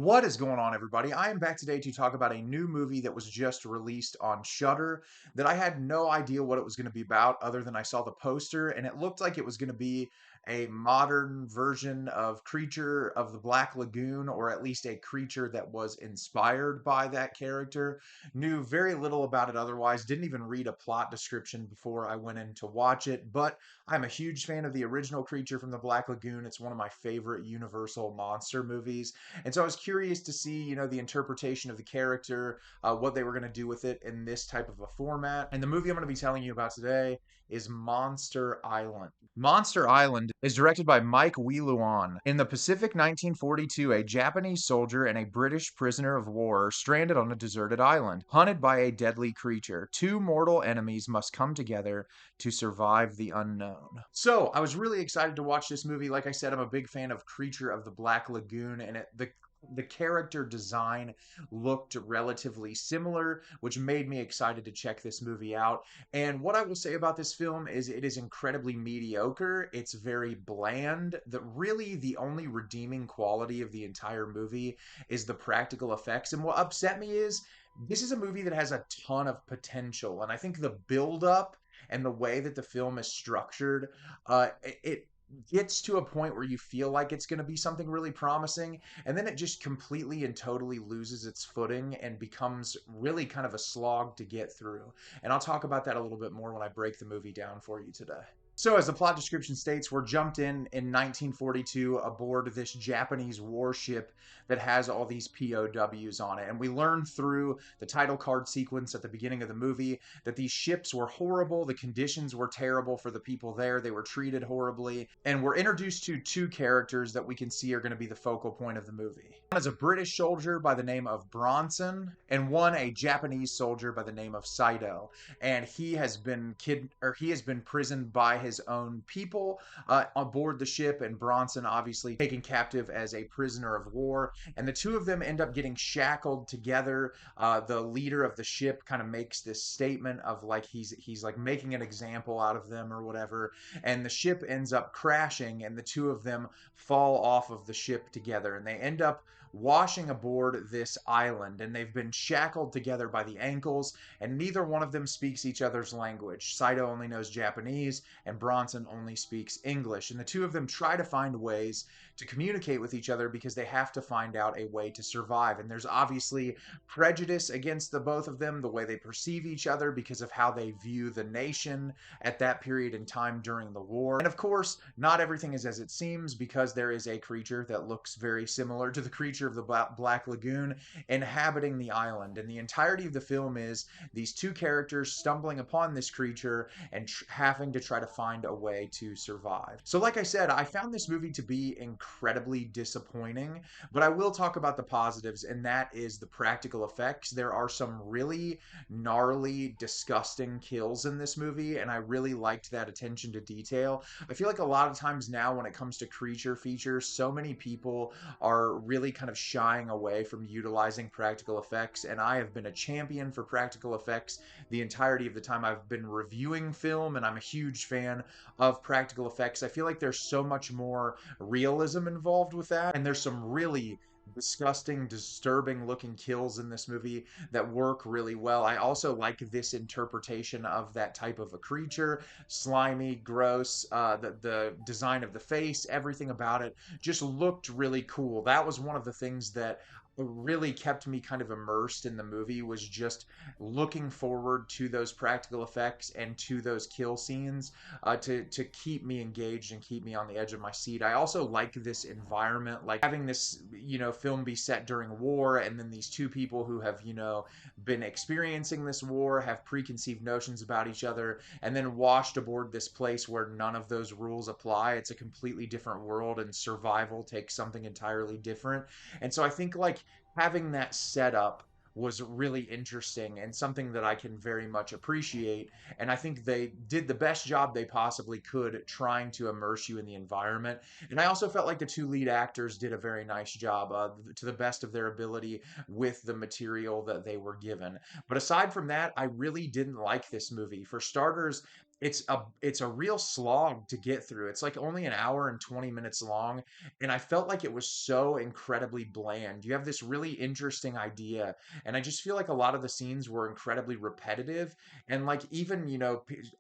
What is going on, everybody? I am back today to talk about a new movie that was just released on Shudder that I had no idea what it was going to be about other than I saw the poster and it looked like it was going to be a modern version of Creature of the Black Lagoon, or at least a creature that was inspired by that character. Knew very little about it otherwise, didn't even read a plot description before I went in to watch it, but I'm a huge fan of the original Creature from the Black Lagoon. It's one of my favorite Universal monster movies. And so I was curious to see, the interpretation of the character, what they were going to do with it in this type of a format. And the movie I'm going to be telling you about today is Monster Island. Monster Island is directed by Mike Wheeluan. In the Pacific 1942, a Japanese soldier and a British prisoner of war are stranded on a deserted island, hunted by a deadly creature. Two mortal enemies must come together to survive the unknown. So I was really excited to watch this movie. Like I said, I'm a big fan of Creature of the Black Lagoon, and the character design looked relatively similar, which made me excited to check this movie out. And what I will say about this film is it is incredibly mediocre. It's very bland. Really the only redeeming quality of the entire movie is the practical effects. And what upset me is this is a movie that has a ton of potential, and I think the build up and the way that the film is structured, it gets to a point where you feel like it's going to be something really promising, and then it just completely and totally loses its footing and becomes really kind of a slog to get through. And I'll talk about that a little bit more when I break the movie down for you today. So, as the plot description states, we're jumped in 1942 aboard this Japanese warship that has all these POWs on it. And we learn through the title card sequence at the beginning of the movie that these ships were horrible. The conditions were terrible for the people there. They were treated horribly. And we're introduced to two characters that we can see are going to be the focal point of the movie. One is a British soldier by the name of Bronson, and one a Japanese soldier by the name of Saito. And he has been imprisoned by his own people aboard the ship, and Bronson obviously taken captive as a prisoner of war. And the two of them end up getting shackled together. The leader of the ship kind of makes this statement of like he's like making an example out of them or whatever. And the ship ends up crashing, and the two of them fall off of the ship together, and they end up washing aboard this island, and they've been shackled together by the ankles, and neither one of them speaks each other's language. Saito only knows Japanese, and Bronson only speaks English. And the two of them try to find ways to communicate with each other because they have to find out a way to survive. And there's obviously prejudice against the both of them, the way they perceive each other because of how they view the nation at that period in time during the war. And of course, not everything is as it seems, because there is a creature that looks very similar to the creature of the Black Lagoon inhabiting the island. And the entirety of the film is these two characters stumbling upon this creature and having to try to find a way to survive. So like I said, I found this movie to be incredibly disappointing, but I will talk about the positives, and that is the practical effects. There are some really gnarly, disgusting kills in this movie, and I really liked that attention to detail. I feel like a lot of times now when it comes to creature features, so many people are really kind of shying away from utilizing practical effects, and I have been a champion for practical effects the entirety of the time I've been reviewing film, and I'm a huge fan of practical effects. I feel like there's so much more realism involved with that, and there's some really disgusting, disturbing looking kills in this movie that work really well. I also like this interpretation of that type of a creature. Slimy, gross, the design of the face, everything about it just looked really cool. That was one of the things that really kept me kind of immersed in the movie, was just looking forward to those practical effects and to those kill scenes, to keep me engaged and keep me on the edge of my seat. I also like this environment, like having this film be set during war, and then these two people who have been experiencing this war have preconceived notions about each other, and then washed aboard this place where none of those rules apply. It's a completely different world, and survival takes something entirely different. And so I think like having that setup was really interesting and something that I can very much appreciate. And I think they did the best job they possibly could trying to immerse you in the environment. And I also felt like the two lead actors did a very nice job, to the best of their ability, with the material that they were given. But aside from that, I really didn't like this movie. For starters, it's a real slog to get through. It's like only an hour and 20 minutes long, and I felt like it was so incredibly bland. You have this really interesting idea, and I just feel like a lot of the scenes were incredibly repetitive, and like even,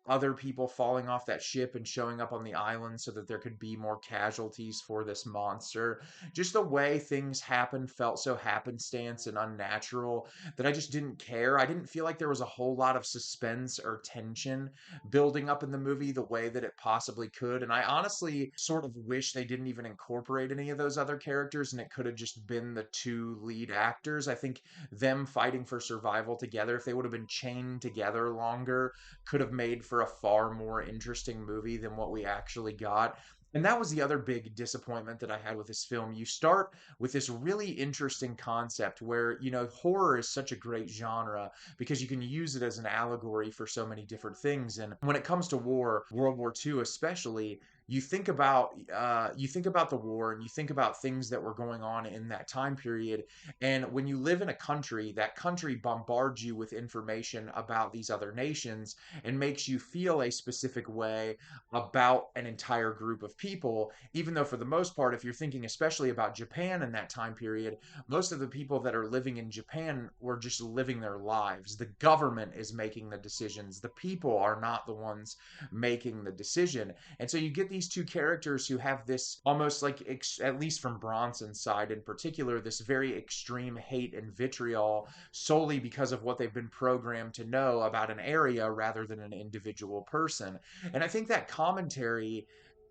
other people falling off that ship and showing up on the island so that there could be more casualties for this monster. Just the way things happened felt so happenstance and unnatural that I just didn't care. I didn't feel like there was a whole lot of suspense or tension building up in the movie the way that it possibly could. And I honestly sort of wish they didn't even incorporate any of those other characters and it could have just been the two lead actors. I think them fighting for survival together, if they would have been chained together longer, could have made for a far more interesting movie than what we actually got. And that was the other big disappointment that I had with this film. You start with this really interesting concept where, horror is such a great genre because you can use it as an allegory for so many different things. And when it comes to war, World War II especially, you think about the war and you think about things that were going on in that time period. And when you live in a country, that country bombards you with information about these other nations and makes you feel a specific way about an entire group of people, even though for the most part, if you're thinking especially about Japan in that time period, most of the people that are living in Japan were just living their lives. The government is making the decisions. The people are not the ones making the decision. And so you get these two characters who have this almost like, at least from Bronson's side in particular, this very extreme hate and vitriol solely because of what they've been programmed to know about an area rather than an individual person. And I think that commentary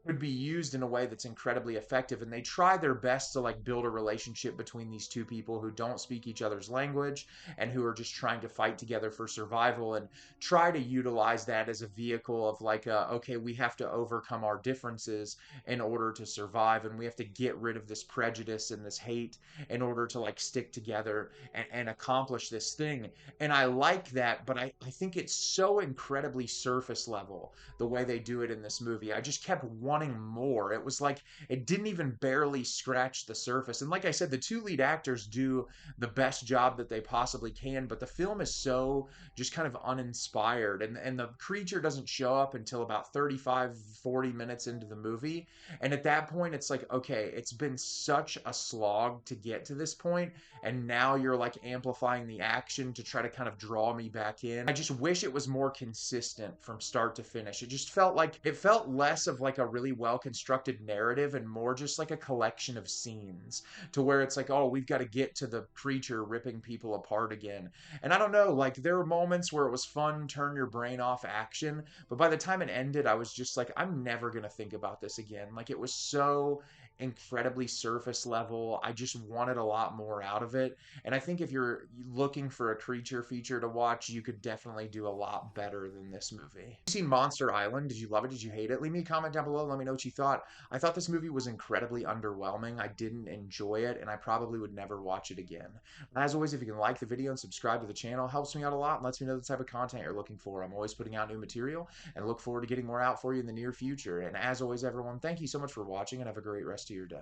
could be used in a way that's incredibly effective, and they try their best to like build a relationship between these two people who don't speak each other's language and who are just trying to fight together for survival, and try to utilize that as a vehicle of like, okay, we have to overcome our differences in order to survive, and we have to get rid of this prejudice and this hate in order to like stick together and accomplish this thing. And I like that, but I think it's so incredibly surface level the way they do it in this movie. I just kept wanting more. It was like it didn't even barely scratch the surface. And like I said, the two lead actors do the best job that they possibly can, but the film is so just kind of uninspired. And the creature doesn't show up until about 35, 40 minutes into the movie. And at that point, it's like, okay, it's been such a slog to get to this point, and now you're like amplifying the action to try to kind of draw me back in. I just wish it was more consistent from start to finish. It just felt like it felt less of like a really well constructed narrative and more just like a collection of scenes to where it's like, oh, we've got to get to the creature ripping people apart again. And I don't know, like there were moments where it was fun, turn your brain off action, but by the time it ended, I was just like, I'm never going to think about this again. Like it was so incredibly surface level. I just wanted a lot more out of it. And I think if you're looking for a creature feature to watch, you could definitely do a lot better than this movie. You seen Monster Island? Did you love it? Did you hate it? Leave me a comment down below. Let me know what you thought. I thought this movie was incredibly underwhelming. I didn't enjoy it, and I probably would never watch it again. As always, if you can like the video and subscribe to the channel, it helps me out a lot and lets me know the type of content you're looking for. I'm always putting out new material and look forward to getting more out for you in the near future. And as always, everyone, thank you so much for watching and have a great rest of your day.